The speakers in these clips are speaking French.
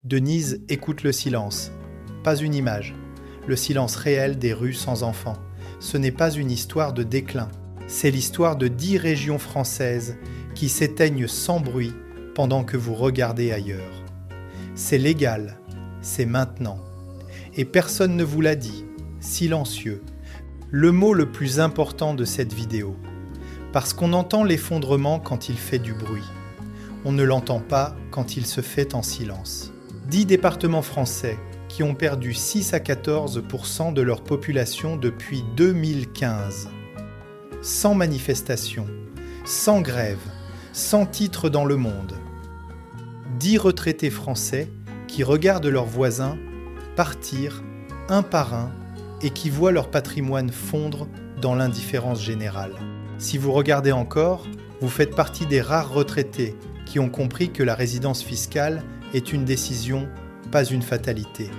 Denise écoute le silence. Pas une image. Le silence réel des rues sans enfants. Ce n'est pas une histoire de déclin. C'est l'histoire de 10 régions françaises qui s'éteignent sans bruit pendant que vous regardez ailleurs. C'est légal. C'est maintenant. Et personne ne vous l'a dit. Silencieux. Le mot le plus important de cette vidéo. Parce qu'on entend l'effondrement quand il fait du bruit. On ne l'entend pas quand il se fait en silence. 10 départements français qui ont perdu 6 à 14% de leur population depuis 2015. Sans manifestation, sans grève, sans titre dans Le Monde. 10 retraités français qui regardent leurs voisins partir un par un et qui voient leur patrimoine fondre dans l'indifférence générale. Si vous regardez encore, vous faites partie des rares retraités qui ont compris que la résidence fiscale est une décision, pas une fatalité.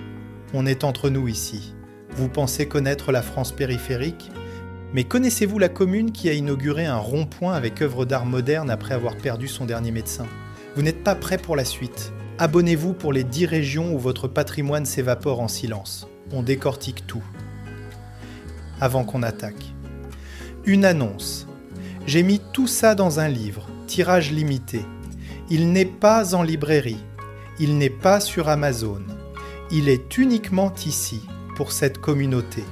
On est entre nous ici. Vous pensez connaître la France périphérique ? Mais connaissez-vous la commune qui a inauguré un rond-point avec œuvre d'art moderne après avoir perdu son dernier médecin ? Vous n'êtes pas prêt pour la suite. Abonnez-vous pour les 10 régions où votre patrimoine s'évapore en silence. On décortique tout. Avant qu'on attaque. Une annonce. J'ai mis tout ça dans un livre, tirage limité. Il n'est pas en librairie. Il n'est pas sur Amazon. Il est uniquement ici, pour cette communauté.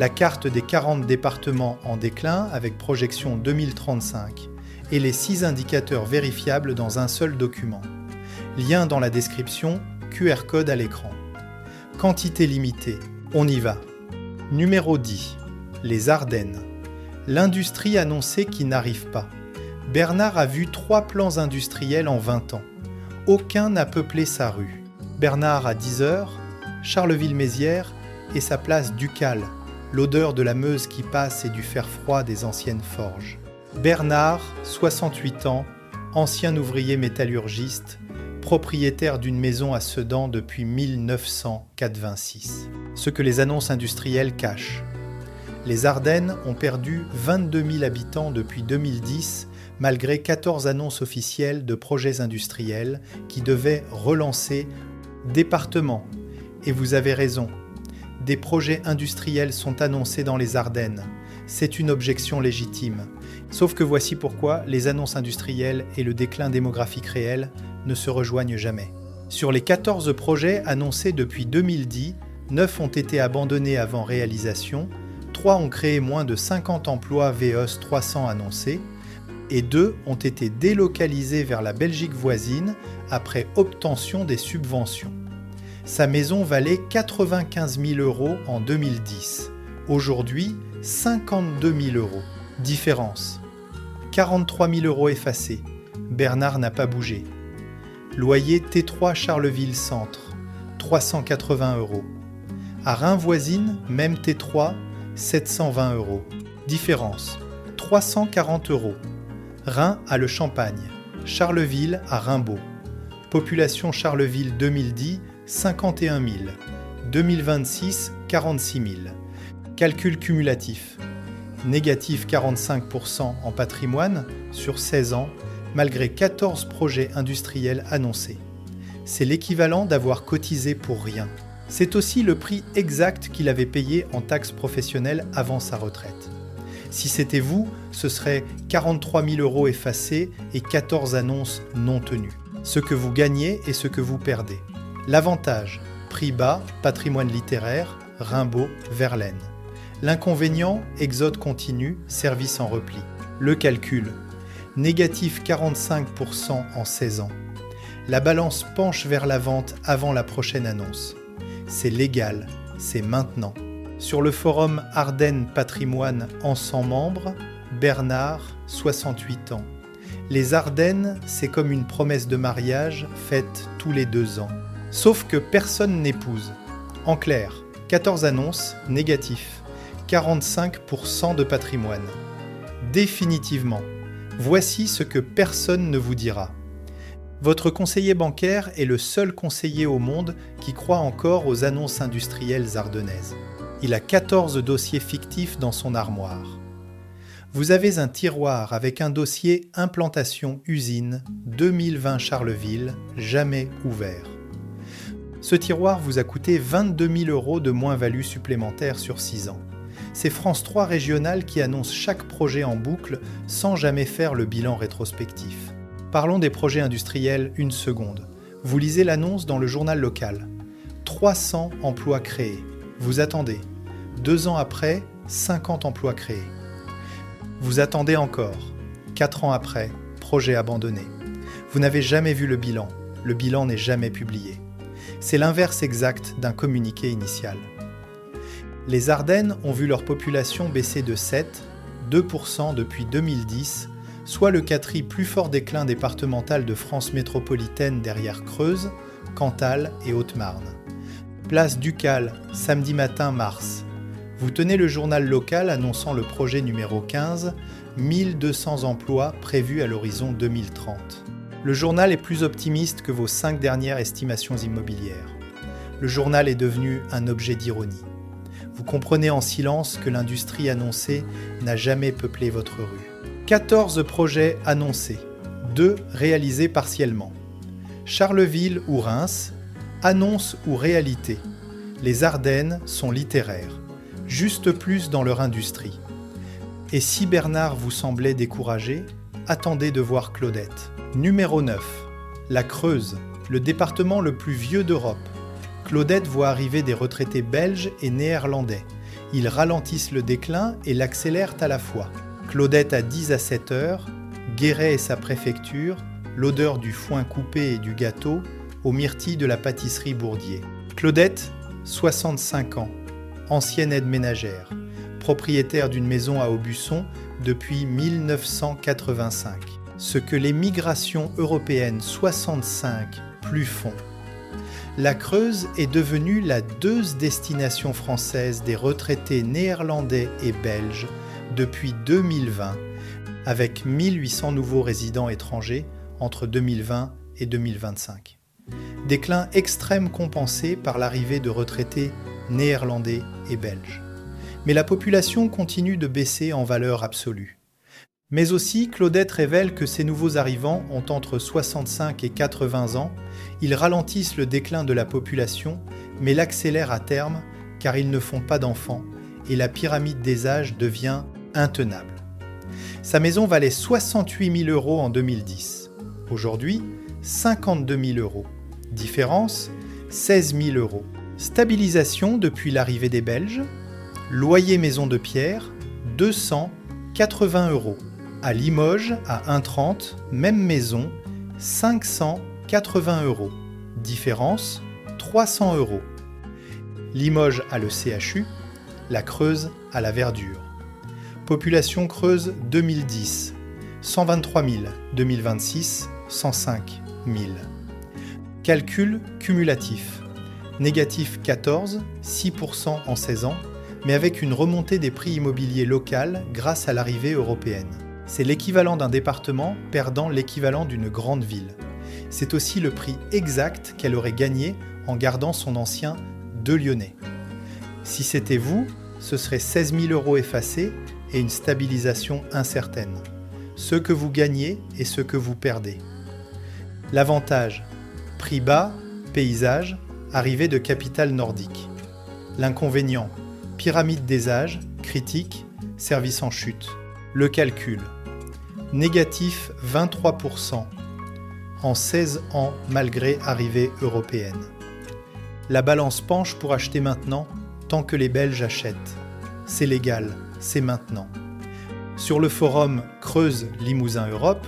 La carte des 40 départements en déclin avec projection 2035 et les 6 indicateurs vérifiables dans un seul document. Lien dans la description, QR code à l'écran. Quantité limitée. On y va. Numéro 10. Les Ardennes. L'industrie annoncée qui n'arrive pas. Bernard a vu 3 plans industriels en 20 ans. Aucun n'a peuplé sa rue. Bernard à 10h, Charleville-Mézières et sa place Ducale, l'odeur de la Meuse qui passe et du fer froid des anciennes forges. Bernard, 68 ans, ancien ouvrier métallurgiste, propriétaire d'une maison à Sedan depuis 1986. Ce que les annonces industrielles cachent. Les Ardennes ont perdu 22 000 habitants depuis 2010, malgré 14 annonces officielles de projets industriels qui devaient relancer départements. Et vous avez raison, des projets industriels sont annoncés dans les Ardennes. C'est une objection légitime. Sauf que voici pourquoi les annonces industrielles et le déclin démographique réel ne se rejoignent jamais. Sur les 14 projets annoncés depuis 2010, 9 ont été abandonnés avant réalisation, 3 ont créé moins de 50 emplois VEOS 300 annoncés, et 2 ont été délocalisés vers la Belgique voisine après obtention des subventions. Sa maison valait 95 000 € en 2010. Aujourd'hui, 52 000 €. Différence. 43 000 € effacés. Bernard n'a pas bougé. Loyer T3 Charleville Centre, 380 €. À Reims voisine, même T3, 720 €. Différence. 340 €. Reims à Le Champagne, Charleville à Rimbaud. Population Charleville 2010, 51 000. 2026, 46 000. Calcul cumulatif. Négatif 45% en patrimoine sur 16 ans, malgré 14 projets industriels annoncés. C'est l'équivalent d'avoir cotisé pour rien. C'est aussi le prix exact qu'il avait payé en taxes professionnelles avant sa retraite. Si c'était vous, ce serait 43 000 € effacés et 14 annonces non tenues. Ce que vous gagnez et ce que vous perdez. L'avantage, prix bas, patrimoine littéraire, Rimbaud, Verlaine. L'inconvénient, exode continu, service en repli. Le calcul, négatif 45% en 16 ans. La balance penche vers la vente avant la prochaine annonce. C'est légal, c'est maintenant. Sur le forum Ardennes Patrimoine en 100 membres, Bernard, 68 ans. Les Ardennes, c'est comme une promesse de mariage faite tous les 2 ans. Sauf que personne n'épouse. En clair, 14 annonces, négatif. 45% de patrimoine. Définitivement, voici ce que personne ne vous dira. Votre conseiller bancaire est le seul conseiller au monde qui croit encore aux annonces industrielles ardennaises. Il a 14 dossiers fictifs dans son armoire. Vous avez un tiroir avec un dossier implantation usine 2020 Charleville, jamais ouvert. Ce tiroir vous a coûté 22 000 € de moins-value supplémentaire sur 6 ans. C'est France 3 Régional qui annonce chaque projet en boucle sans jamais faire le bilan rétrospectif. Parlons des projets industriels une seconde. Vous lisez l'annonce dans le journal local. 300 emplois créés. Vous attendez. 2 ans après, 50 emplois créés. Vous attendez encore. 4 ans après, projet abandonné. Vous n'avez jamais vu le bilan. Le bilan n'est jamais publié. C'est l'inverse exact d'un communiqué initial. Les Ardennes ont vu leur population baisser de 2% depuis 2010, soit le quatrième plus fort déclin départemental de France métropolitaine derrière Creuse, Cantal et Haute-Marne. Place Ducal, samedi matin mars. Vous tenez le journal local annonçant le projet numéro 15, 1200 emplois prévus à l'horizon 2030. Le journal est plus optimiste que vos 5 dernières estimations immobilières. Le journal est devenu un objet d'ironie. Vous comprenez en silence que l'industrie annoncée n'a jamais peuplé votre rue. 14 projets annoncés, 2 réalisés partiellement. Charleville ou Reims, annonce ou réalité. Les Ardennes sont littéraires, juste plus dans leur industrie. Et si Bernard vous semblait découragé, attendez de voir Claudette. Numéro 9. La Creuse, le département le plus vieux d'Europe. Claudette voit arriver des retraités belges et néerlandais. Ils ralentissent le déclin et l'accélèrent à la fois. Claudette à 10 à 7 heures, Guéret et sa préfecture, l'odeur du foin coupé et du gâteau, aux myrtilles de la pâtisserie Bourdier. Claudette, 65 ans, ancienne aide ménagère, propriétaire d'une maison à Aubusson depuis 1985. Ce que les migrations européennes 65 plus font. La Creuse est devenue la 2e destination française des retraités néerlandais et belges depuis 2020, avec 1800 nouveaux résidents étrangers entre 2020 et 2025. Déclin extrême compensé par l'arrivée de retraités néerlandais et belges. Mais la population continue de baisser en valeur absolue. Mais aussi, Claudette révèle que ces nouveaux arrivants ont entre 65 et 80 ans, ils ralentissent le déclin de la population, mais l'accélèrent à terme car ils ne font pas d'enfants et la pyramide des âges devient intenable. Sa maison valait 68 000 € en 2010. Aujourd'hui, 52 000 €. Différence, 16 000 €. Stabilisation depuis l'arrivée des Belges. Loyer maison de pierre, 280 €. À Limoges, à 1,30, même maison, 580 €. Différence, 300 €. Limoges a le CHU, la Creuse a la verdure. Population Creuse 2010, 123 000, 2026, 105 000. Calcul cumulatif. Négatif 14, 6% en 16 ans, mais avec une remontée des prix immobiliers locaux grâce à l'arrivée européenne. C'est l'équivalent d'un département perdant l'équivalent d'une grande ville. C'est aussi le prix exact qu'elle aurait gagné en gardant son ancien 2 Lyonnais. Si c'était vous, ce serait 16 000 € effacés et une stabilisation incertaine. Ce que vous gagnez et ce que vous perdez. L'avantage, prix bas, paysage, arrivée de capitale nordique. L'inconvénient, pyramide des âges, critique, service en chute. Le calcul, négatif 23% en 16 ans malgré arrivée européenne. La balance penche pour acheter maintenant tant que les Belges achètent. C'est légal, c'est maintenant. Sur le forum Creuse Limousin Europe,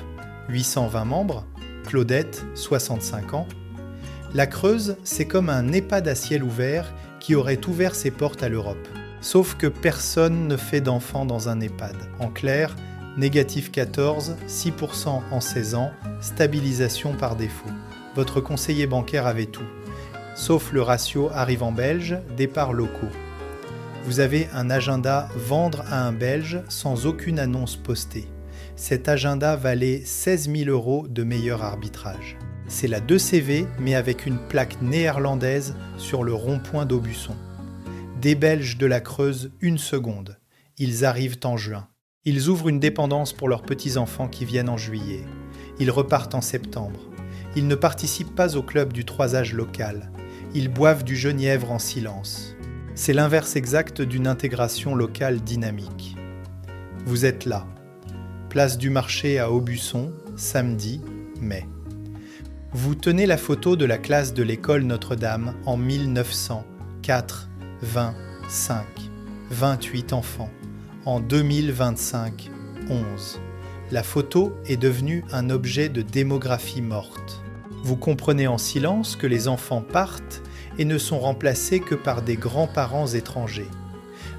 820 membres, Claudette, 65 ans, la Creuse, c'est comme un EHPAD à ciel ouvert qui aurait ouvert ses portes à l'Europe. Sauf que personne ne fait d'enfants dans un EHPAD. En clair, négatif 14, 6% en 16 ans, stabilisation par défaut. Votre conseiller bancaire avait tout. Sauf le ratio arrivant belge, départs locaux. Vous avez un agenda vendre à un Belge sans aucune annonce postée. Cet agenda valait 16 000 € de meilleur arbitrage. C'est la 2CV, mais avec une plaque néerlandaise sur le rond-point d'Aubusson. Des Belges de la Creuse, 1 seconde. Ils arrivent en juin. Ils ouvrent une dépendance pour leurs petits-enfants qui viennent en juillet. Ils repartent en septembre. Ils ne participent pas au club du 3 âges local. Ils boivent du genièvre en silence. C'est l'inverse exact d'une intégration locale dynamique. Vous êtes là. Place du marché à Aubusson, samedi, mai. Vous tenez la photo de la classe de l'école Notre-Dame en 1904, 25, 28 enfants. En 2025, 11. La photo est devenue un objet de démographie morte. Vous comprenez en silence que les enfants partent et ne sont remplacés que par des grands-parents étrangers.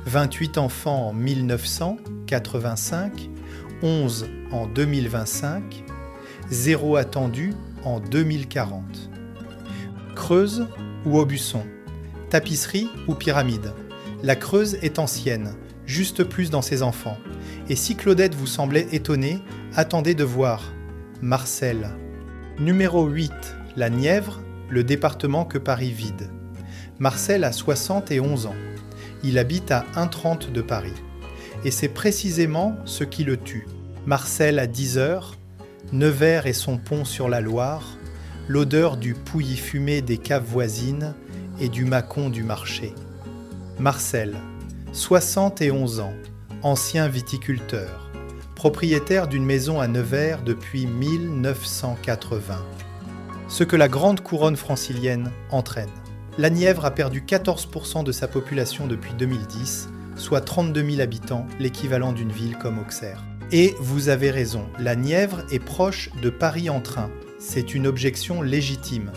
28 enfants en 1985, 11 en 2025, 0 attendu en 2040. Creuse ou Aubusson, tapisserie ou pyramide. La Creuse est ancienne, juste plus dans ses enfants. Et si Claudette vous semblait étonnée, attendez de voir. Marcel. Numéro 8, la Nièvre, le département que Paris vide. Marcel a 71 ans. Il habite à 1,30 de Paris. Et c'est précisément ce qui le tue. Marcel à 10 heures, Nevers et son pont sur la Loire, l'odeur du pouilly fumé des caves voisines et du mâcon du marché. Marcel, 71 ans, ancien viticulteur, propriétaire d'une maison à Nevers depuis 1980. Ce que la grande couronne francilienne entraîne. La Nièvre a perdu 14% de sa population depuis 2010, soit 32 000 habitants, l'équivalent d'une ville comme Auxerre. Et vous avez raison, la Nièvre est proche de Paris en train. C'est une objection légitime.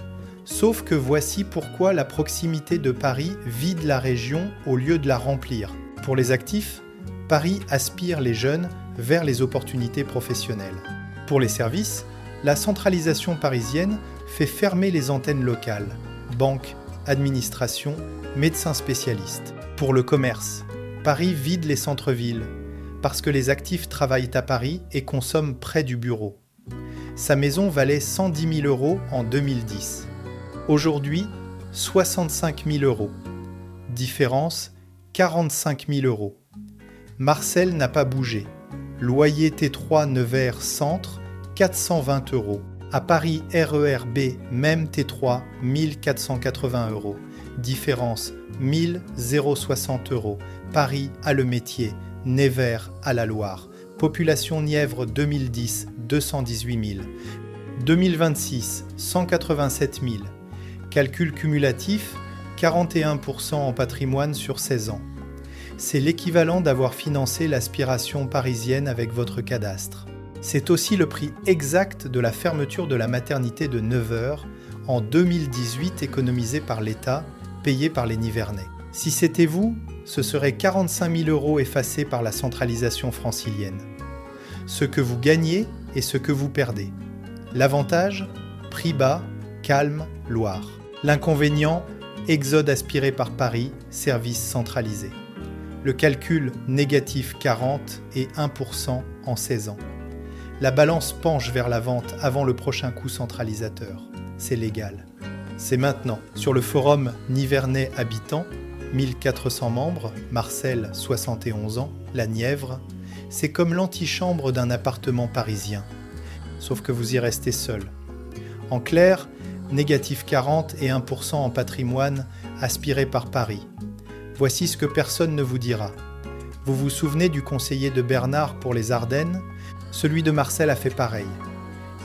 Sauf que voici pourquoi la proximité de Paris vide la région au lieu de la remplir. Pour les actifs, Paris aspire les jeunes vers les opportunités professionnelles. Pour les services, la centralisation parisienne fait fermer les antennes locales, banques, administration, médecins spécialistes. Pour le commerce, Paris vide les centres-villes, parce que les actifs travaillent à Paris et consomment près du bureau. Sa maison valait 110 000 € en 2010. Aujourd'hui, 65 000 €. Différence, 45 000 €. Marcel n'a pas bougé. Loyer T3 Nevers Centre, 420 €. À Paris RER B, même T3, 1480 €. Différence, 1060 €. Paris à Le Métier, Nevers à la Loire. Population Nièvre 2010, 218 000. 2026, 187 000. Calcul cumulatif, 41% en patrimoine sur 16 ans. C'est l'équivalent d'avoir financé l'aspiration parisienne avec votre cadastre. C'est aussi le prix exact de la fermeture de la maternité de 9 heures en 2018 économisée par l'État, payée par les Nivernais. Si c'était vous, ce serait 45 000 € effacés par la centralisation francilienne. Ce que vous gagnez et ce que vous perdez. L'avantage, prix bas, calme, Loire. L'inconvénient, exode aspiré par Paris, service centralisé. Le calcul négatif 40 et 1% en 16 ans. La balance penche vers la vente avant le prochain coup centralisateur. C'est légal. C'est maintenant. Sur le forum Nivernais Habitants, 1400 membres, Marcel, 71 ans, la Nièvre, c'est comme l'antichambre d'un appartement parisien. Sauf que vous y restez seul. En clair, négatif 40 et 1% en patrimoine aspiré par Paris. Voici ce que personne ne vous dira. Vous vous souvenez du conseiller de Bernard pour les Ardennes ? Celui de Marcel a fait pareil.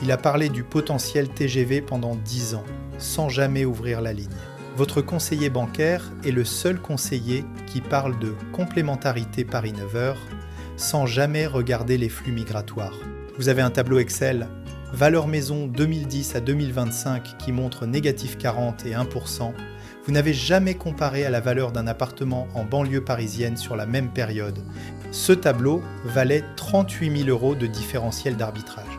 Il a parlé du potentiel TGV pendant 10 ans, sans jamais ouvrir la ligne. Votre conseiller bancaire est le seul conseiller qui parle de complémentarité Paris 9 heures, sans jamais regarder les flux migratoires. Vous avez un tableau Excel, valeur maison 2010 à 2025 qui montre négatif 40 et 1%. Vous n'avez jamais comparé à la valeur d'un appartement en banlieue parisienne sur la même période. Ce tableau valait 38 000 € de différentiel d'arbitrage.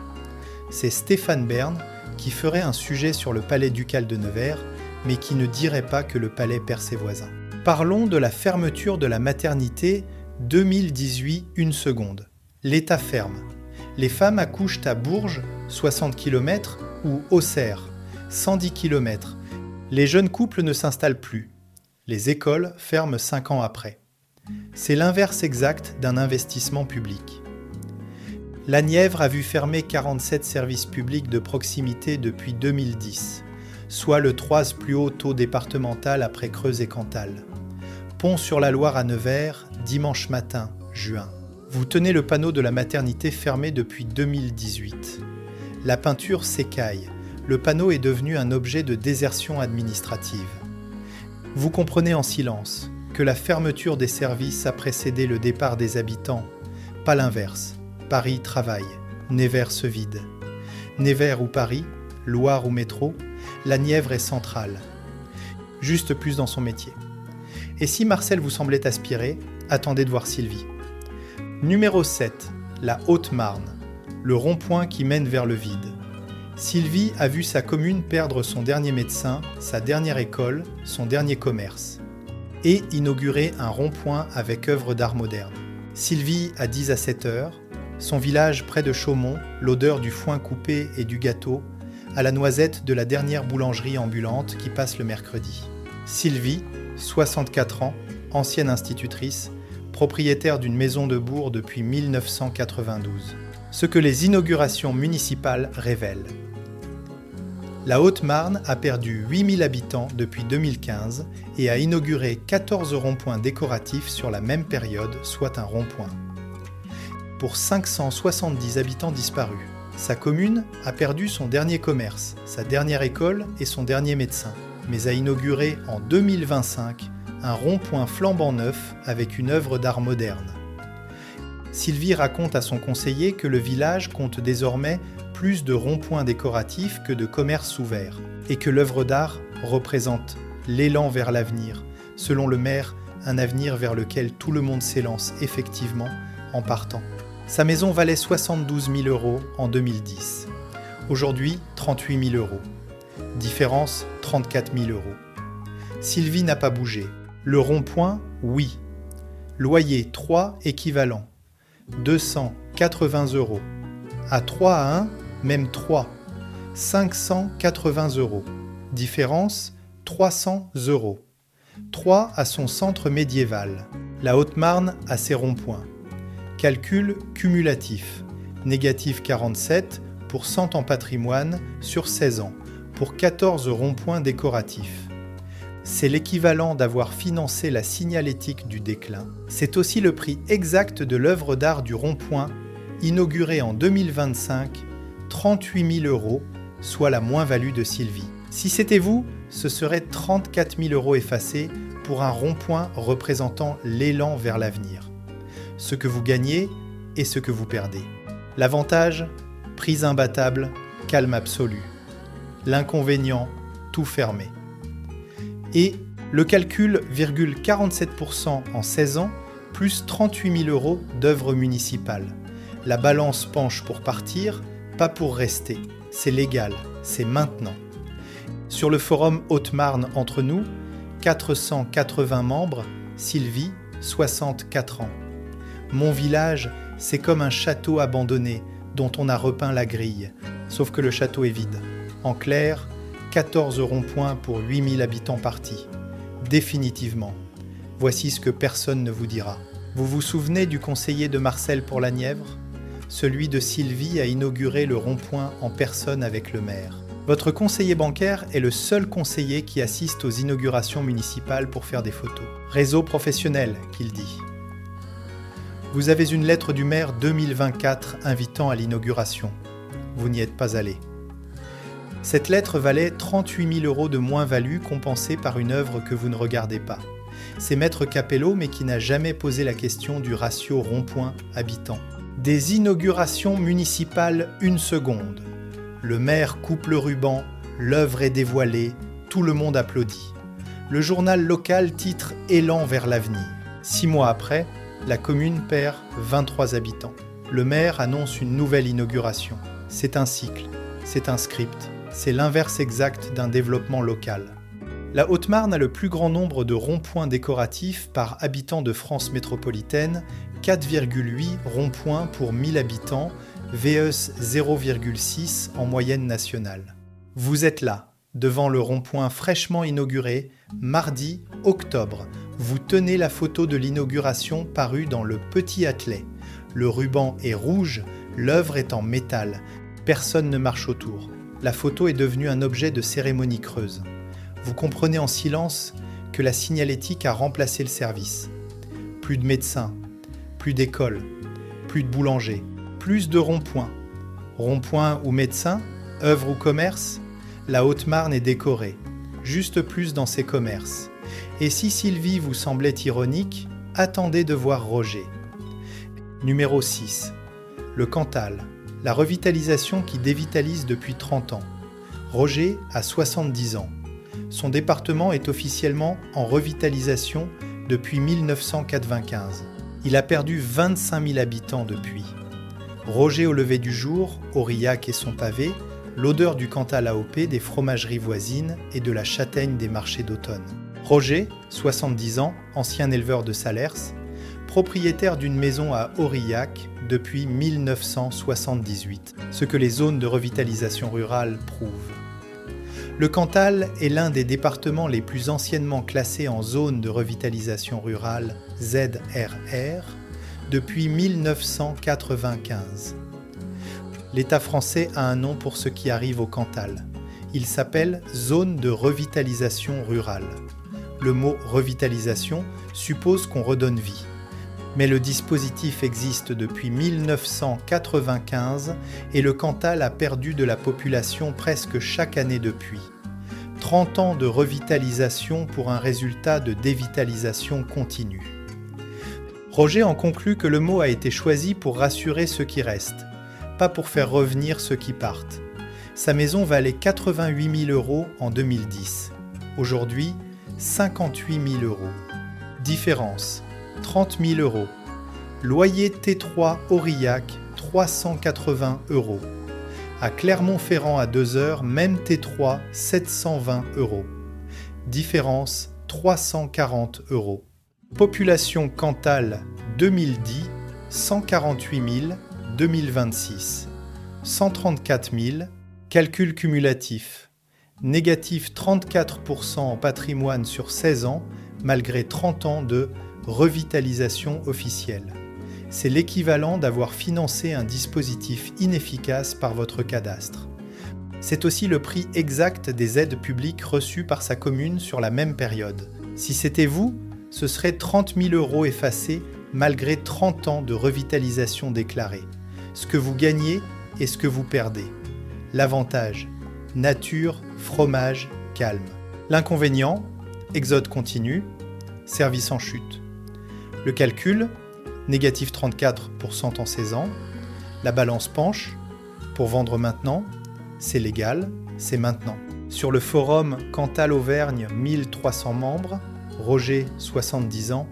C'est Stéphane Bern qui ferait un sujet sur le palais ducal de Nevers, mais qui ne dirait pas que le palais perd ses voisins. Parlons de la fermeture de la maternité 2018 une seconde. L'État ferme. Les femmes accouchent à Bourges, 60 km, ou Auxerre, 110 km. Les jeunes couples ne s'installent plus. Les écoles ferment 5 ans après. C'est l'inverse exact d'un investissement public. La Nièvre a vu fermer 47 services publics de proximité depuis 2010. soit le 3e plus haut taux départemental après Creuse et Cantal. Pont sur la Loire à Nevers, dimanche matin, juin. Vous tenez le panneau de la maternité fermé depuis 2018. La peinture s'écaille. Le panneau est devenu un objet de désertion administrative. Vous comprenez en silence que la fermeture des services a précédé le départ des habitants, pas l'inverse. Paris travaille, Nevers se vide. Nevers ou Paris, Loire ou métro, la Nièvre est centrale. Juste plus dans son métier. Et si Marcel vous semblait aspirer, attendez de voir Sylvie. Numéro 7, la Haute-Marne, le rond-point qui mène vers le vide. Sylvie a vu sa commune perdre son dernier médecin, sa dernière école, son dernier commerce. Et inaugurer un rond-point avec œuvre d'art moderne. Sylvie a 10 à 7 heures, son village près de Chaumont, l'odeur du foin coupé et du gâteau, à la noisette de la dernière boulangerie ambulante qui passe le mercredi. Sylvie, 64 ans, ancienne institutrice, propriétaire d'une maison de bourg depuis 1992. Ce que les inaugurations municipales révèlent. La Haute-Marne a perdu 8000 habitants depuis 2015 et a inauguré 14 ronds-points décoratifs sur la même période, soit un rond-point. Pour 570 habitants disparus, sa commune a perdu son dernier commerce, sa dernière école et son dernier médecin, mais a inauguré en 2025 un rond-point flambant neuf avec une œuvre d'art moderne. Sylvie raconte à son conseiller que le village compte désormais plus de ronds-points décoratifs que de commerces ouverts, et que l'œuvre d'art représente l'élan vers l'avenir, selon le maire, un avenir vers lequel tout le monde s'élance effectivement en partant. Sa maison valait 72 000 € en 2010. Aujourd'hui, 38 000 €. Différence, 34 000 €. Sylvie n'a pas bougé. Le rond-point, oui. Loyer 3 équivalent. 280 €. À 3 à 1, même 3. 580 €. Différence, 300 €. 3 à son centre médiéval. La Haute-Marne a ses ronds-points. Calcul cumulatif. Négatif 47 pour 100 en patrimoine sur 16 ans, pour 14 ronds-points décoratifs. C'est l'équivalent d'avoir financé la signalétique du déclin. C'est aussi le prix exact de l'œuvre d'art du rond-point, inaugurée en 2025, 38 000 €, soit la moins-value de Sylvie. Si c'était vous, ce serait 34 000 € effacés pour un rond-point représentant l'élan vers l'avenir. Ce que vous gagnez et ce que vous perdez. L'avantage, prise imbattable, calme absolu. L'inconvénient, tout fermé. Et le calcul, 47% en 16 ans, plus 38 000 € d'œuvres municipales. La balance penche pour partir, pas pour rester. C'est légal, c'est maintenant. Sur le forum Haute-Marne entre nous, 480 membres, Sylvie, 64 ans. Mon village, c'est comme un château abandonné dont on a repeint la grille, sauf que le château est vide. En clair, 14 ronds-points pour 8000 habitants partis. Définitivement. Voici ce que personne ne vous dira. Vous vous souvenez du conseiller de Marcel pour la Nièvre ? Celui de Sylvie a inauguré le rond-point en personne avec le maire. Votre conseiller bancaire est le seul conseiller qui assiste aux inaugurations municipales pour faire des photos. Réseau professionnel, qu'il dit. Vous avez une lettre du maire 2024 invitant à l'inauguration. Vous n'y êtes pas allé. Cette lettre valait 38 000 € de moins-value compensée par une œuvre que vous ne regardez pas. C'est Maître Capello, mais qui n'a jamais posé la question du ratio rond-point-habitant. Des inaugurations municipales, 1 seconde. Le maire coupe le ruban, l'œuvre est dévoilée, tout le monde applaudit. Le journal local titre « Élan vers l'avenir ». 6 mois après, la commune perd 23 habitants. Le maire annonce une nouvelle inauguration. C'est un cycle, c'est un script, c'est l'inverse exact d'un développement local. La Haute-Marne a le plus grand nombre de ronds-points décoratifs par habitant de France métropolitaine, 4,8 ronds-points pour 1000 habitants, VS 0,6 en moyenne nationale. Vous êtes là, devant le rond-point fraîchement inauguré, mardi, octobre. Vous tenez la photo de l'inauguration parue dans le Petit Attelet. Le ruban est rouge, l'œuvre est en métal. Personne ne marche autour. la photo est devenue un objet de cérémonie creuse. Vous comprenez en silence que la signalétique a remplacé le service. Plus de médecins, plus d'écoles, plus de boulangers, plus de ronds-points. Ronds-points ou médecins, œuvres ou commerces, la Haute-Marne est décorée, juste plus dans ses commerces. Et si Sylvie vous semblait ironique, attendez de voir Roger. Numéro 6. Le Cantal, la revitalisation qui dévitalise depuis 30 ans. Roger a 70 ans. Son département est officiellement en revitalisation depuis 1995. Il a perdu 25 000 habitants depuis. Roger au lever du jour, Aurillac et son pavé, l'odeur du Cantal AOP des fromageries voisines et de la châtaigne des marchés d'automne. Roger, 70 ans, ancien éleveur de Salers, propriétaire d'une maison à Aurillac depuis 1978, ce que les zones de revitalisation rurale prouvent. Le Cantal est l'un des départements les plus anciennement classés en zone de revitalisation rurale ZRR depuis 1995. L'État français a un nom pour ce qui arrive au Cantal. Il s'appelle zone de revitalisation rurale. Le mot revitalisation suppose qu'on redonne vie. Mais le dispositif existe depuis 1995 et le Cantal a perdu de la population presque chaque année depuis. 30 ans de revitalisation pour un résultat de dévitalisation continue. Roger en conclut que le mot a été choisi pour rassurer ceux qui restent, pas pour faire revenir ceux qui partent. Sa maison valait 88 000 € en 2010. Aujourd'hui, 58 000 €. Différence, 30 000 €. Loyer T3 Aurillac, 380 €. À Clermont-Ferrand à 2 heures, même T3, 720 €. Différence, 340 €. Population Cantal 2010, 148 000, 2026. 134 000, calcul cumulatif. Négatif 34% en patrimoine sur 16 ans, malgré 30 ans de revitalisation officielle. C'est l'équivalent d'avoir financé un dispositif inefficace par votre cadastre. C'est aussi le prix exact des aides publiques reçues par sa commune sur la même période. Si c'était vous, ce serait 30 000 € effacés malgré 30 ans de revitalisation déclarée. Ce que vous gagnez et ce que vous perdez. L'avantage, nature, fromage, calme. L'inconvénient, exode continu, service en chute. Le calcul, négatif 34% en 16 ans. La balance penche, pour vendre maintenant, c'est légal, c'est maintenant. Sur le forum Cantal Auvergne, 1300 membres, Roger, 70 ans,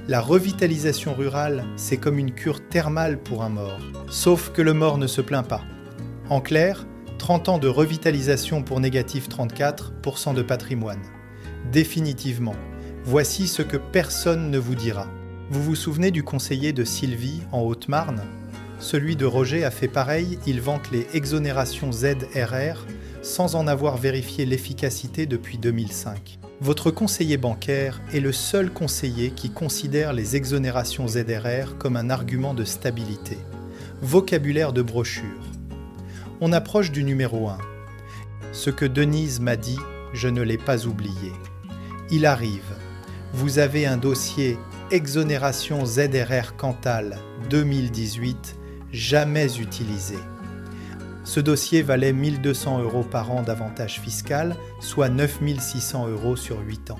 la revitalisation rurale, c'est comme une cure thermale pour un mort. Sauf que le mort ne se plaint pas. En clair, 30 ans de revitalisation pour négatif 34% de patrimoine. Définitivement, voici ce que personne ne vous dira. Vous vous souvenez du conseiller de Sylvie en Haute-Marne ? Celui de Roger a fait pareil, il vante les exonérations ZRR sans en avoir vérifié l'efficacité depuis 2005. Votre conseiller bancaire est le seul conseiller qui considère les exonérations ZRR comme un argument de stabilité. Vocabulaire de brochure. On approche du numéro 1. Ce que Denise m'a dit, je ne l'ai pas oublié. Il arrive. Vous avez un dossier exonération ZRR Cantal 2018 jamais utilisé. Ce dossier valait 1 200 € par an d'avantage fiscal, soit 9 600 € sur 8 ans.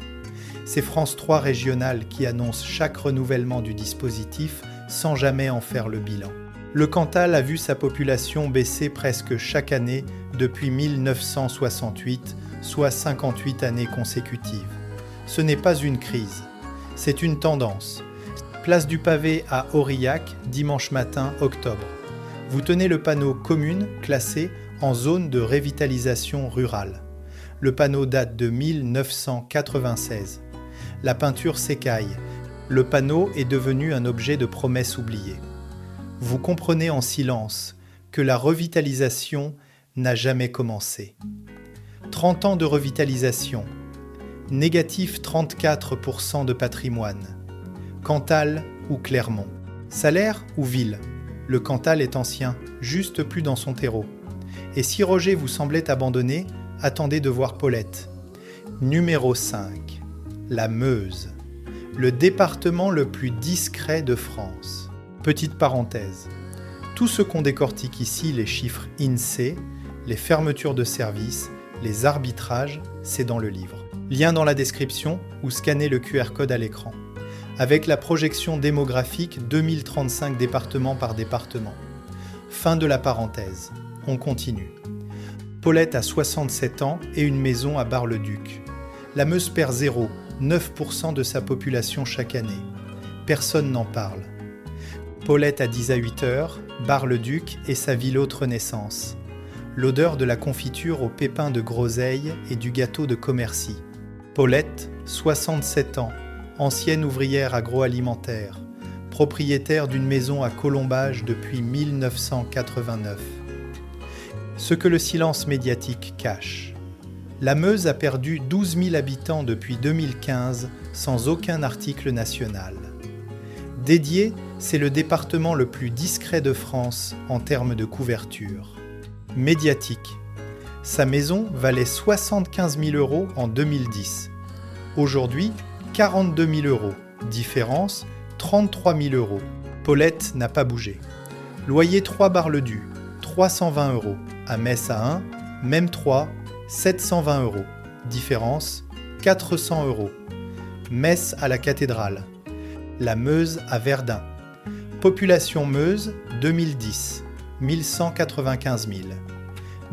C'est France 3 Régional qui annonce chaque renouvellement du dispositif sans jamais en faire le bilan. Le Cantal a vu sa population baisser presque chaque année depuis 1968, soit 58 années consécutives. Ce n'est pas une crise, c'est une tendance. Place du Pavé à Aurillac, dimanche matin, octobre. Vous tenez le panneau commune classé en zone de revitalisation rurale. Le panneau date de 1996. La peinture s'écaille. Le panneau est devenu un objet de promesse oubliée. Vous comprenez en silence que la revitalisation n'a jamais commencé. 30 ans de revitalisation. Négatif 34% de patrimoine. Cantal ou Clermont. Salaire ou ville. Le Cantal est ancien, juste plus dans son terreau. Et si Roger vous semblait abandonné, attendez de voir Paulette. Numéro 5. La Meuse. Le département le plus discret de France. Petite parenthèse. Tout ce qu'on décortique ici, les chiffres INSEE, les fermetures de services, les arbitrages, c'est dans le livre. Lien dans la description ou scannez le QR code à l'écran. Avec la projection démographique 2035 département par département. Fin de la parenthèse. On continue. Paulette a 67 ans et une maison à Bar-le-Duc. La Meuse perd 9% de sa population chaque année. Personne n'en parle. Paulette a 10 à 8 heures, Bar-le-Duc et sa ville haute renaissance. L'odeur de la confiture aux pépins de groseille et du gâteau de Commercy. Paulette, 67 ans, ancienne ouvrière agroalimentaire, propriétaire d'une maison à Colombage depuis 1989. Ce que le silence médiatique cache. La Meuse a perdu 12 000 habitants depuis 2015 sans aucun article national. Dédié, c'est le département le plus discret de France en termes de couverture. Médiatique. Sa maison valait 75 000 € en 2010. Aujourd'hui, 42 000 €. Différence, 33 000 €. Paulette n'a pas bougé. Loyer 3 Bar-le-Duc, 320 €. À Metz à 1, même 3, 720 €. Différence, 400 €. Metz à la cathédrale. La Meuse à Verdun. Population Meuse, 2010, 1195 000.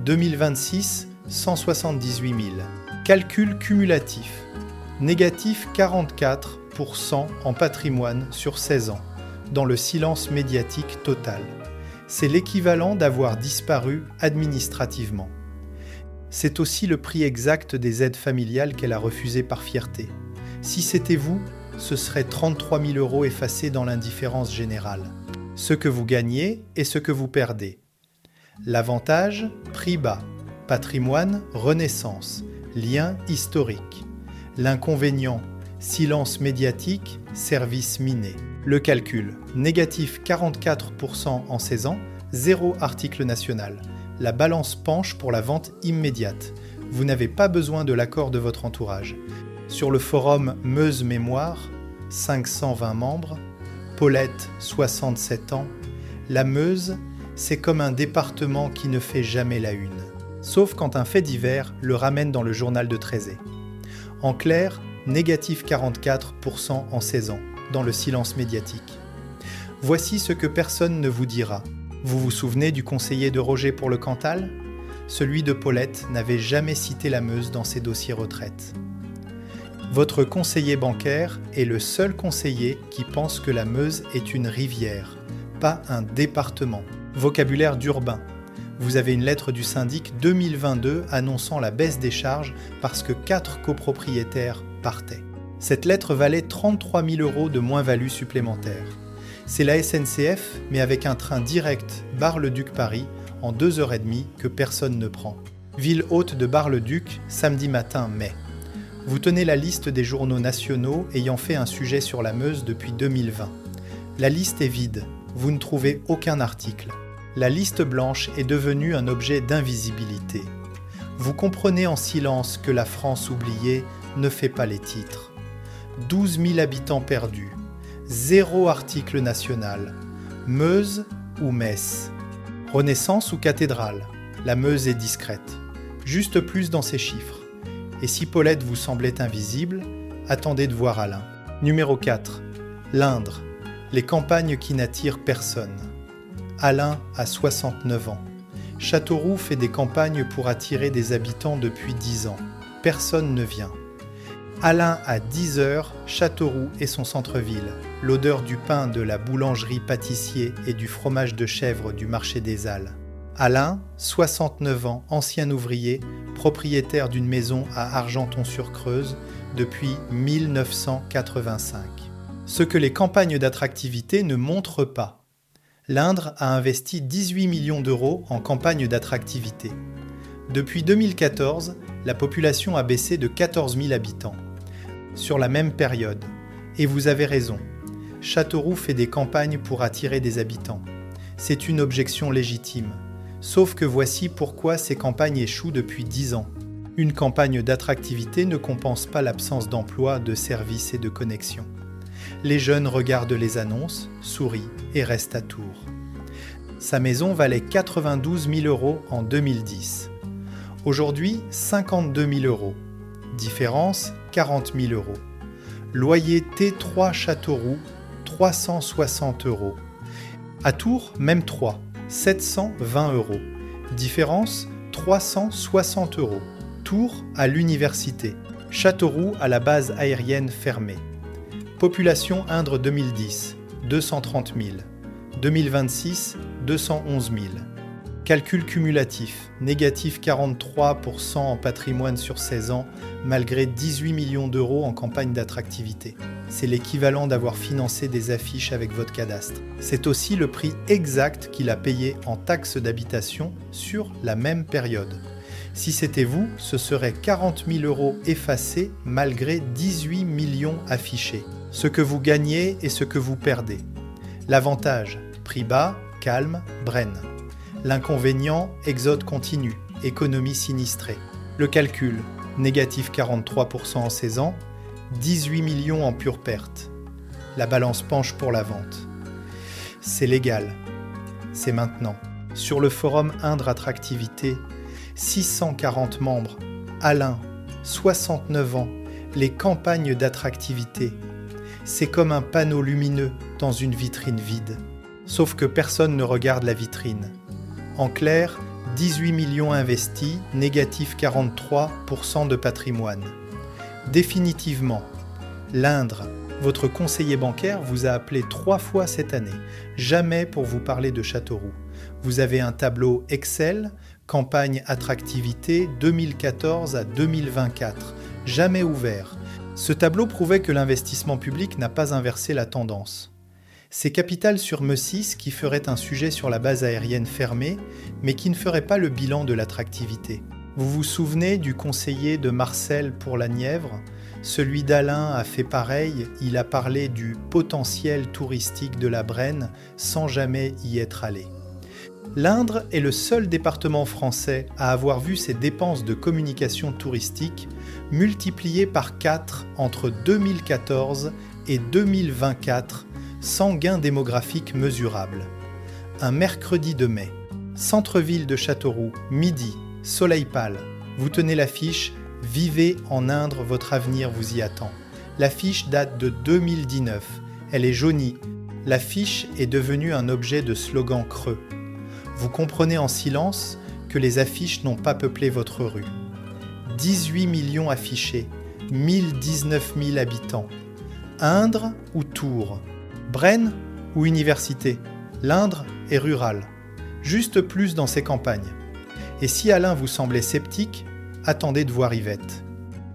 2026, 178 000. Calcul cumulatif. Négatif 44% en patrimoine sur 16 ans, dans le silence médiatique total. C'est l'équivalent d'avoir disparu administrativement. C'est aussi le prix exact des aides familiales qu'elle a refusées par fierté. Si c'était vous, ce serait 33 000 € effacés dans l'indifférence générale. Ce que vous gagnez et ce que vous perdez. L'avantage, prix bas. Patrimoine, renaissance. Lien historique. L'inconvénient, silence médiatique, service miné. Le calcul, négatif 44% en 16 ans, 0 article national. La balance penche pour la vente immédiate. Vous n'avez pas besoin de l'accord de votre entourage. Sur le forum Meuse Mémoire, 520 membres, Paulette, 67 ans, la Meuse, c'est comme un département qui ne fait jamais la une. Sauf quand un fait divers le ramène dans le journal de Treizé. En clair, négatif 44% en 16 ans, dans le silence médiatique. Voici ce que personne ne vous dira. Vous vous souvenez du conseiller de Roger pour le Cantal ? Celui de Paulette n'avait jamais cité la Meuse dans ses dossiers retraite. Votre conseiller bancaire est le seul conseiller qui pense que la Meuse est une rivière, pas un département. Vocabulaire d'urbain. Vous avez une lettre du syndic 2022 annonçant la baisse des charges parce que 4 copropriétaires partaient. Cette lettre valait 33 000 € de moins-value supplémentaire. C'est la SNCF, mais avec un train direct Bar-le-Duc-Paris en 2h30 que personne ne prend. Ville haute de Bar-le-Duc, samedi matin mai. Vous tenez la liste des journaux nationaux ayant fait un sujet sur la Meuse depuis 2020. La liste est vide, vous ne trouvez aucun article. La liste blanche est devenue un objet d'invisibilité. Vous comprenez en silence que la France oubliée ne fait pas les titres. 12 000 habitants perdus. 0 article national. Meuse ou Metz. Renaissance ou cathédrale. La Meuse est discrète. Juste plus dans ses chiffres. Et si Paulette vous semblait invisible, attendez de voir Alain. Numéro 4. L'Indre. Les campagnes qui n'attirent personne. Alain a 69 ans. Châteauroux fait des campagnes pour attirer des habitants depuis 10 ans. Personne ne vient. Alain à 10 heures, Châteauroux et son centre-ville. L'odeur du pain de la boulangerie-pâtissier et du fromage de chèvre du marché des Halles. Alain, 69 ans, ancien ouvrier, propriétaire d'une maison à Argenton-sur-Creuse depuis 1985. Ce que les campagnes d'attractivité ne montrent pas. L'Indre a investi 18 millions d'euros en campagne d'attractivité. Depuis 2014, la population a baissé de 14 000 habitants. Sur la même période, et vous avez raison, Châteauroux fait des campagnes pour attirer des habitants. C'est une objection légitime. Sauf que voici pourquoi ces campagnes échouent depuis 10 ans. Une campagne d'attractivité ne compense pas l'absence d'emploi, de services et de connexion. Les jeunes regardent les annonces, sourient et restent à Tours. Sa maison valait 92 000 € en 2010. Aujourd'hui, 52 000 €. Différence, 40 000 €. Loyer T3 Châteauroux, 360 €. À Tours, même 3, 720 €. Différence, 360 €. Tours à l'université. Châteauroux à la base aérienne fermée. Population Indre 2010, 230 000. 2026, 211 000. Calcul cumulatif, négatif 43% en patrimoine sur 16 ans, malgré 18 millions d'euros en campagne d'attractivité. C'est l'équivalent d'avoir financé des affiches avec votre cadastre. C'est aussi le prix exact qu'il a payé en taxes d'habitation sur la même période. Si c'était vous, ce serait 40 000 € effacés malgré 18 millions affichés. Ce que vous gagnez et ce que vous perdez. L'avantage, prix bas, calme, Brenne. L'inconvénient, exode continu, économie sinistrée. Le calcul, négatif 43% en 16 ans, 18 millions en pure perte. La balance penche pour la vente. C'est légal. C'est maintenant. Sur le forum Indre Attractivité, 640 membres. Alain, 69 ans. Les campagnes d'attractivité. C'est comme un panneau lumineux dans une vitrine vide. Sauf que personne ne regarde la vitrine. En clair, 18 millions investis, négatif 43% de patrimoine. Définitivement, l'Indre, votre conseiller bancaire vous a appelé 3 fois cette année, jamais pour vous parler de Châteauroux. Vous avez un tableau Excel, campagne attractivité 2014 à 2024, jamais ouvert. Ce tableau prouvait que l'investissement public n'a pas inversé la tendance. C'est Capital sur Meusis qui ferait un sujet sur la base aérienne fermée, mais qui ne ferait pas le bilan de l'attractivité. Vous vous souvenez du conseiller de Marcel pour la Nièvre ? Celui d'Alain a fait pareil, il a parlé du potentiel touristique de la Brenne sans jamais y être allé. L'Indre est le seul département français à avoir vu ses dépenses de communication touristique multipliées par 4 entre 2014 et 2024 sans gain démographique mesurable. Un mercredi de mai. Centre-ville de Châteauroux, midi, soleil pâle. Vous tenez l'affiche « Vivez en Indre, votre avenir vous y attend ». L'affiche date de 2019. Elle est jaunie. L'affiche est devenue un objet de slogan creux. Vous comprenez en silence que les affiches n'ont pas peuplé votre rue. 18 millions affichés, 1019 000 habitants. Indre ou Tours ? Brenne ou université ? L'Indre est rural. Juste plus dans ses campagnes. Et si Alain vous semblait sceptique, attendez de voir Yvette.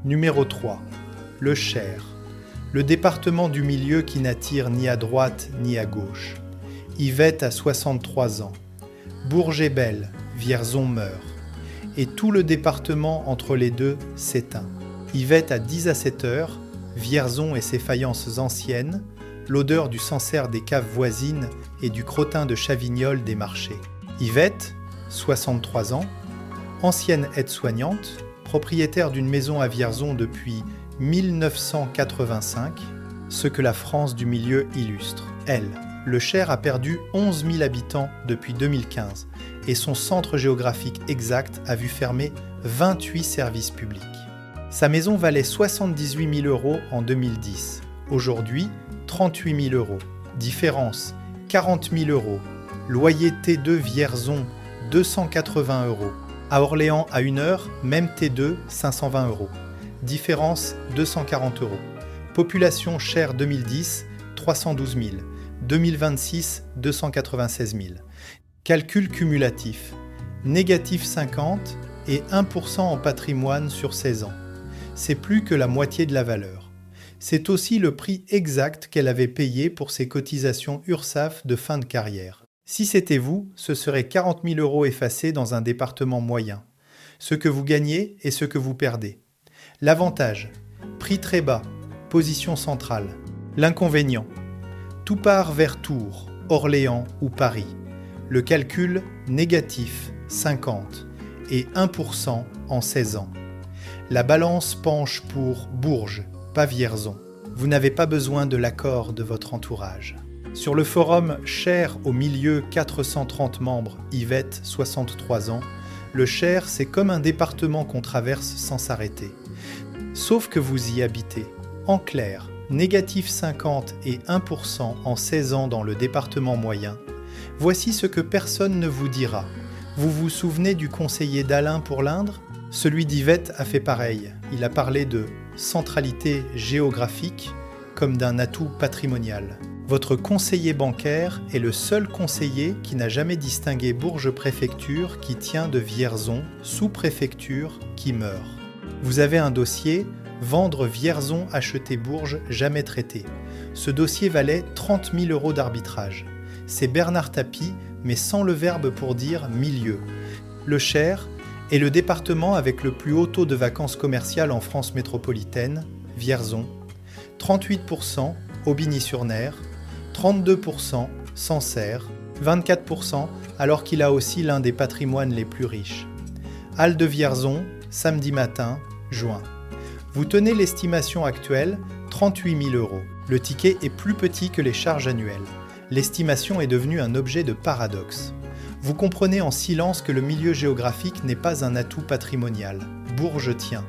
Numéro 3. Le Cher. Le département du milieu qui n'attire ni à droite ni à gauche. Yvette a 63 ans. Bourget-Belle, Vierzon meurt. Et tout le département entre les deux s'éteint. Yvette a 10 à 7 heures, Vierzon et ses faïences anciennes, l'odeur du Sancerre des caves voisines et du crottin de Chavignol des marchés. Yvette, 63 ans, ancienne aide-soignante, propriétaire d'une maison à Vierzon depuis 1985, ce que la France du milieu illustre. Elle, le Cher a perdu 11 000 habitants depuis 2015 et son centre géographique exact a vu fermer 28 services publics. Sa maison valait 78 000 € en 2010. Aujourd'hui, 38 000 €. Différence, 40 000 €. Loyer T2 Vierzon, 280 €. À Orléans, à 1 heure, même T2, 520 €. Différence, 240 €. Population Cher 2010, 312 000. 2026, 296 000. Calcul cumulatif. Négatif 50 et 1% en patrimoine sur 16 ans. C'est plus que la moitié de la valeur. C'est aussi le prix exact qu'elle avait payé pour ses cotisations URSSAF de fin de carrière. Si c'était vous, ce serait 40 000 € effacés dans un département moyen. Ce que vous gagnez et ce que vous perdez. L'avantage, prix très bas, position centrale. L'inconvénient, tout part vers Tours, Orléans ou Paris. Le calcul négatif, 50 et 1% en 16 ans. La balance penche pour Bourges, pas Vierzon. Vous n'avez pas besoin de l'accord de votre entourage. Sur le forum Cher au milieu 430 membres, Yvette, 63 ans, le Cher, c'est comme un département qu'on traverse sans s'arrêter. Sauf que vous y habitez. En clair, négatif 50 et 1% en 16 ans dans le département moyen. Voici ce que personne ne vous dira. Vous vous souvenez du conseiller d'Alain pour l'Indre ? Celui d'Yvette a fait pareil. Il a parlé de centralité géographique comme d'un atout patrimonial. Votre conseiller bancaire est le seul conseiller qui n'a jamais distingué Bourges-Préfecture qui tient de Vierzon, sous-préfecture qui meurt. Vous avez un dossier « Vendre Vierzon, acheter Bourges, jamais traité ». Ce dossier valait 30 000 € d'arbitrage. C'est Bernard Tapie, mais sans le verbe pour dire « milieu ». Le Cher est le département avec le plus haut taux de vacances commerciales en France métropolitaine, Vierzon, 38% Aubigny-sur-Ner, 32% Sancerre, 24% alors qu'il a aussi l'un des patrimoines les plus riches. Halle de Vierzon, samedi matin, juin. Vous tenez l'estimation actuelle, 38 000 €. Le ticket est plus petit que les charges annuelles. L'estimation est devenue un objet de paradoxe. Vous comprenez en silence que le milieu géographique n'est pas un atout patrimonial. Bourges tient.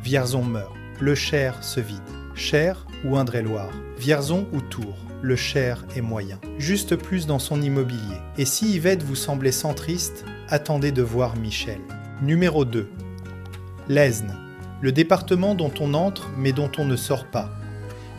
Vierzon meurt. Le Cher se vide. Cher ou Indre-et-Loire, Vierzon ou Tours, le Cher est moyen. Juste plus dans son immobilier. Et si Yvette vous semblait centriste, attendez de voir Michel. Numéro 2. L'Aisne, le département dont on entre mais dont on ne sort pas.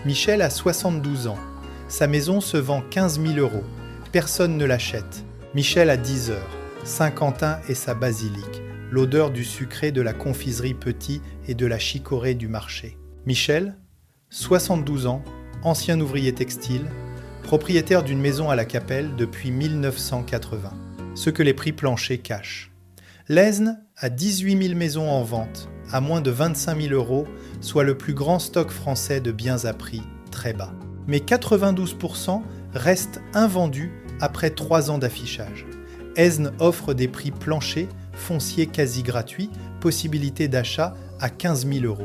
Michel a 72 ans. Sa maison se vend 15 000 €. Personne ne l'achète. Michel a 10 heures. Saint-Quentin et sa basilique. L'odeur du sucré de la confiserie Petit et de la chicorée du marché. Michel, 72 ans, ancien ouvrier textile, propriétaire d'une maison à la Capelle depuis 1980. Ce que les prix planchers cachent. L'Aisne a 18 000 maisons en vente, à moins de 25 000 €, soit le plus grand stock français de biens à prix très bas. Mais 92% restent invendus après 3 ans d'affichage. Aisne offre des prix planchers, foncier quasi gratuit, possibilité d'achat à 15 000 €.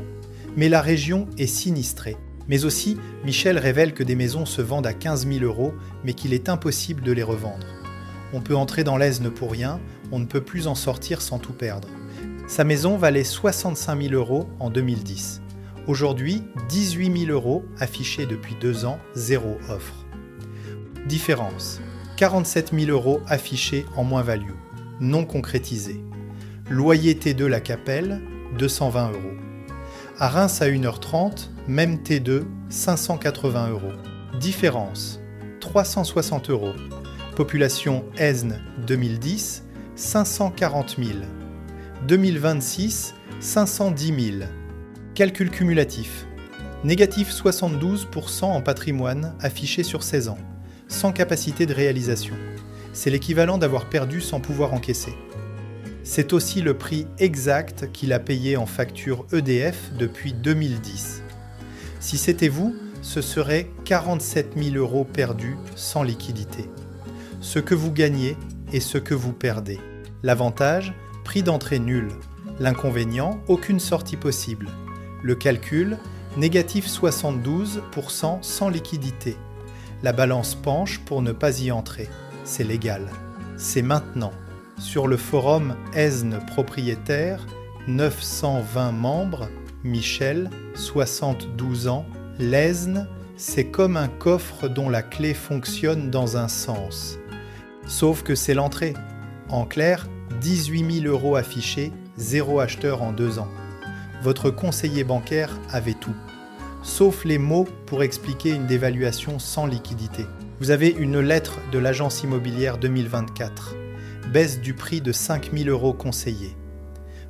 Mais la région est sinistrée. Mais aussi, Michel révèle que des maisons se vendent à 15 000 €, mais qu'il est impossible de les revendre. On peut entrer dans l'Aisne pour rien, on ne peut plus en sortir sans tout perdre. Sa maison valait 65 000 € en 2010. Aujourd'hui, 18 000 € affichés depuis 2 ans, 0 offre. Différence. 47 000 € affichés en moins-value, non concrétisés. Loyer T2 La Capelle, 220 €. À Reims à 1h30, même T2, 580 €. Différence, 360 €. Population Aisne 2010, 540 000. 2026, 510 000. Calcul cumulatif. Négatif 72% en patrimoine affiché sur 16 ans, sans capacité de réalisation. C'est l'équivalent d'avoir perdu sans pouvoir encaisser. C'est aussi le prix exact qu'il a payé en facture EDF depuis 2010. Si c'était vous, ce serait 47 000 € perdus sans liquidité. Ce que vous gagnez et ce que vous perdez. L'avantage, prix d'entrée nul. L'inconvénient, aucune sortie possible. Le calcul, négatif 72% sans liquidité. La balance penche pour ne pas y entrer. C'est légal. C'est maintenant. Sur le forum Aisne propriétaire, 920 membres, Michel, 72 ans, l'Aisne, c'est comme un coffre dont la clé fonctionne dans un sens. Sauf que c'est l'entrée. En clair, 18 000 € affichés, 0 acheteur en 2 ans. Votre conseiller bancaire avait tout. Sauf les mots pour expliquer une dévaluation sans liquidité. Vous avez une lettre de l'agence immobilière 2024. Baisse du prix de 5 000 € conseillés.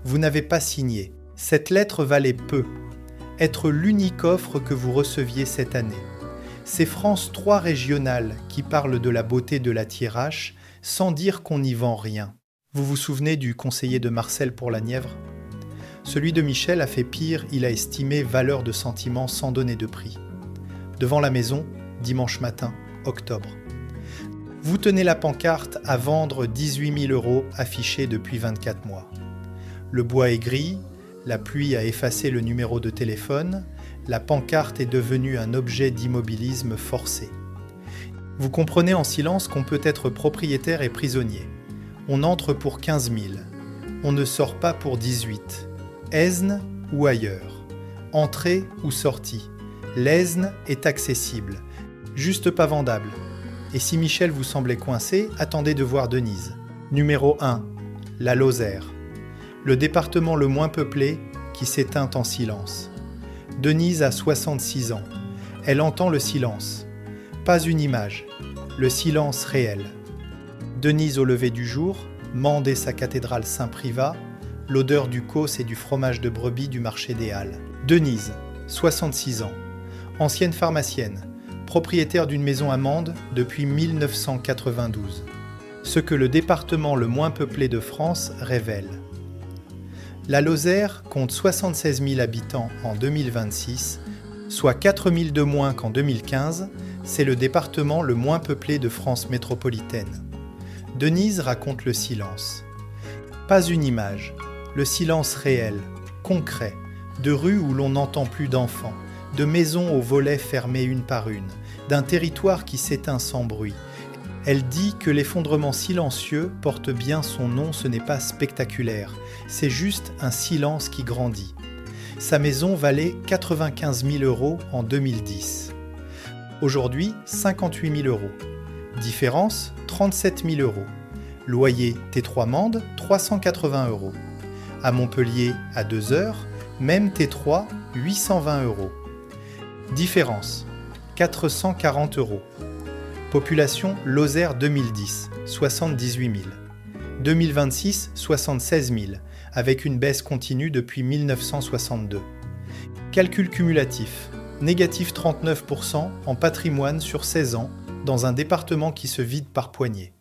Vous n'avez pas signé. Cette lettre valait peu. Être l'unique offre que vous receviez cette année. C'est France 3 régionale qui parle de la beauté de la Thiérache sans dire qu'on n'y vend rien. Vous vous souvenez du conseiller de Marcel pour la Nièvre ? Celui de Michel a fait pire, il a estimé valeur de sentiment sans donner de prix. Devant la maison, dimanche matin, octobre. Vous tenez la pancarte à vendre 18 000 € affichée depuis 24 mois. Le bois est gris, la pluie a effacé le numéro de téléphone, la pancarte est devenue un objet d'immobilisme forcé. Vous comprenez en silence qu'on peut être propriétaire et prisonnier. On entre pour 15 000. On ne sort pas pour 18. Aisne ou ailleurs. Entrée ou sortie. L'Aisne est accessible. Juste pas vendable. Et si Michel vous semblait coincé, attendez de voir Denise. Numéro 1. La Lozère. Le département le moins peuplé qui s'éteint en silence. Denise a 66 ans. Elle entend le silence. Pas une image. Le silence réel. Denise au lever du jour, Mende et sa cathédrale Saint-Privat, l'odeur du causse et du fromage de brebis du marché des Halles. Denise, 66 ans. Ancienne pharmacienne, propriétaire d'une maison à Mende depuis 1992. Ce que le département le moins peuplé de France révèle. La Lozère compte 76 000 habitants en 2026, soit 4 000 de moins qu'en 2015, c'est le département le moins peuplé de France métropolitaine. Denise raconte le silence. Pas une image, le silence réel, concret, de rues où l'on n'entend plus d'enfants, de maisons aux volets fermés une par une, d'un territoire qui s'éteint sans bruit. Elle dit que l'effondrement silencieux porte bien son nom, ce n'est pas spectaculaire, c'est juste un silence qui grandit. Sa maison valait 95 000 € en 2010. Aujourd'hui, 58 000 €. Différence, 37 000 €. Loyer T3 Mende, 380 €. À Montpellier, à 2 heures, même T3, 820 €. Différence, 440 €. Population Lozère 2010, 78 000. 2026, 76 000, avec une baisse continue depuis 1962. Calcul cumulatif, négatif 39% en patrimoine sur 16 ans, dans un département qui se vide par poignée.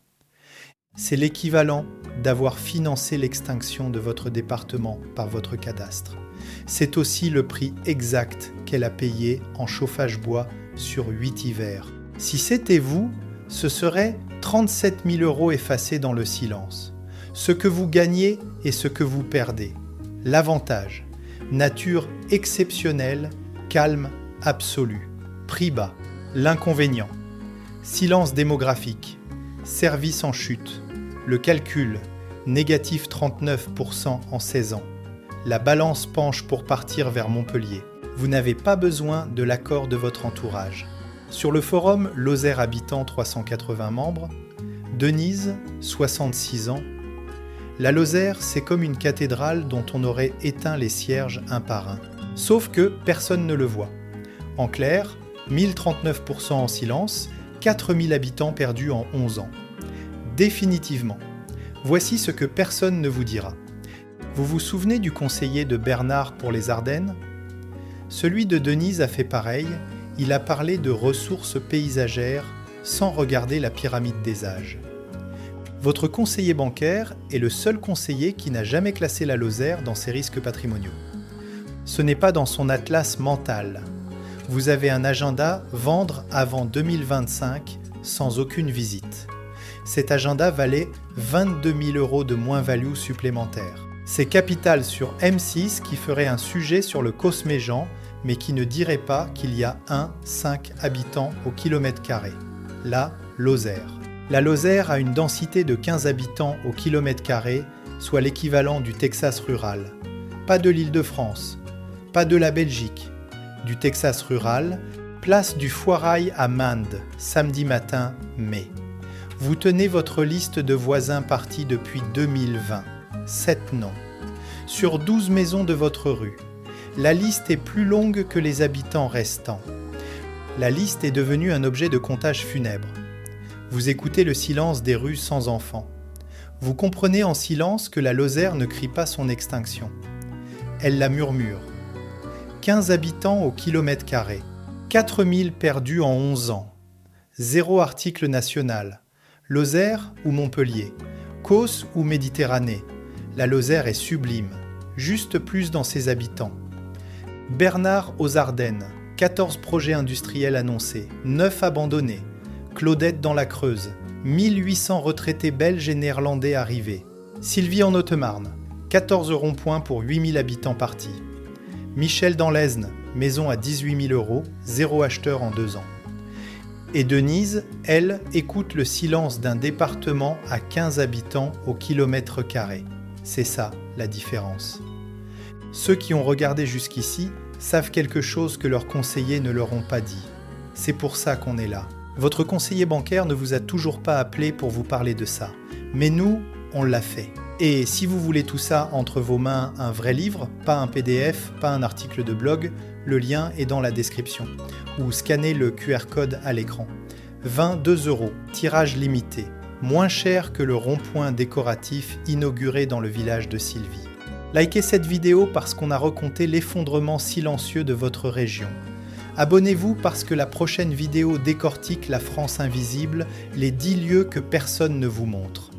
C'est l'équivalent d'avoir financé l'extinction de votre département par votre cadastre. C'est aussi le prix exact qu'elle a payé en chauffage bois sur 8 hivers. Si c'était vous, ce serait 37 000 € effacés dans le silence. Ce que vous gagnez et ce que vous perdez. L'avantage, nature exceptionnelle, calme absolu, prix bas. L'inconvénient, silence démographique, service en chute. Le calcul, négatif 39% en 16 ans. La balance penche pour partir vers Montpellier. Vous n'avez pas besoin de l'accord de votre entourage. Sur le forum Lozère Habitant 380 membres, Denise, 66 ans. La Lozère, c'est comme une cathédrale dont on aurait éteint les cierges un par un. Sauf que personne ne le voit. En clair, 1039% en silence, 4000 habitants perdus en 11 ans. Définitivement. Voici ce que personne ne vous dira. Vous vous souvenez du conseiller de Bernard pour les Ardennes ? Celui de Denise a fait pareil, il a parlé de ressources paysagères sans regarder la pyramide des âges. Votre conseiller bancaire est le seul conseiller qui n'a jamais classé la Lozère dans ses risques patrimoniaux. Ce n'est pas dans son atlas mental. Vous avez un agenda vendre avant 2025 sans aucune visite. Cet agenda valait 22 000 € de moins-value supplémentaire. C'est Capital sur M6 qui ferait un sujet sur le Cosméjean, mais qui ne dirait pas qu'il y a 1,5 habitants au kilomètre carré. La Lozère. La Lozère a une densité de 15 habitants au kilomètre carré, soit l'équivalent du Texas rural. Pas de l'Île-de-France, pas de la Belgique. Du Texas rural, place du Foirail à Mende, samedi matin, mai. Vous tenez votre liste de voisins partis depuis 2020. 7 noms. Sur 12 maisons de votre rue. La liste est plus longue que les habitants restants. La liste est devenue un objet de comptage funèbre. Vous écoutez le silence des rues sans enfants. Vous comprenez en silence que la Lozère ne crie pas son extinction. Elle la murmure. 15 habitants au kilomètre carré. 4000 perdus en 11 ans. 0 article national. Lozère ou Montpellier. Causse ou Méditerranée. La Lozère est sublime. Juste plus dans ses habitants. Bernard aux Ardennes. 14 projets industriels annoncés. 9 abandonnés. Claudette dans la Creuse. 1800 retraités belges et néerlandais arrivés. Sylvie en Haute-Marne, 14 ronds-points pour 8000 habitants partis. Michel dans l'Aisne, maison à 18 000 €, 0 acheteur en 2 ans. Et Denise, elle, écoute le silence d'un département à 15 habitants au kilomètre carré. C'est ça, la différence. Ceux qui ont regardé jusqu'ici savent quelque chose que leurs conseillers ne leur ont pas dit. C'est pour ça qu'on est là. Votre conseiller bancaire ne vous a toujours pas appelé pour vous parler de ça. Mais nous, on l'a fait. Et si vous voulez tout ça entre vos mains, un vrai livre, pas un PDF, pas un article de blog, le lien est dans la description. Ou scannez le QR code à l'écran. 22 €, tirage limité. Moins cher que le rond-point décoratif inauguré dans le village de Sylvie. Likez cette vidéo parce qu'on a raconté l'effondrement silencieux de votre région. Abonnez-vous parce que la prochaine vidéo décortique la France invisible, les 10 lieux que personne ne vous montre.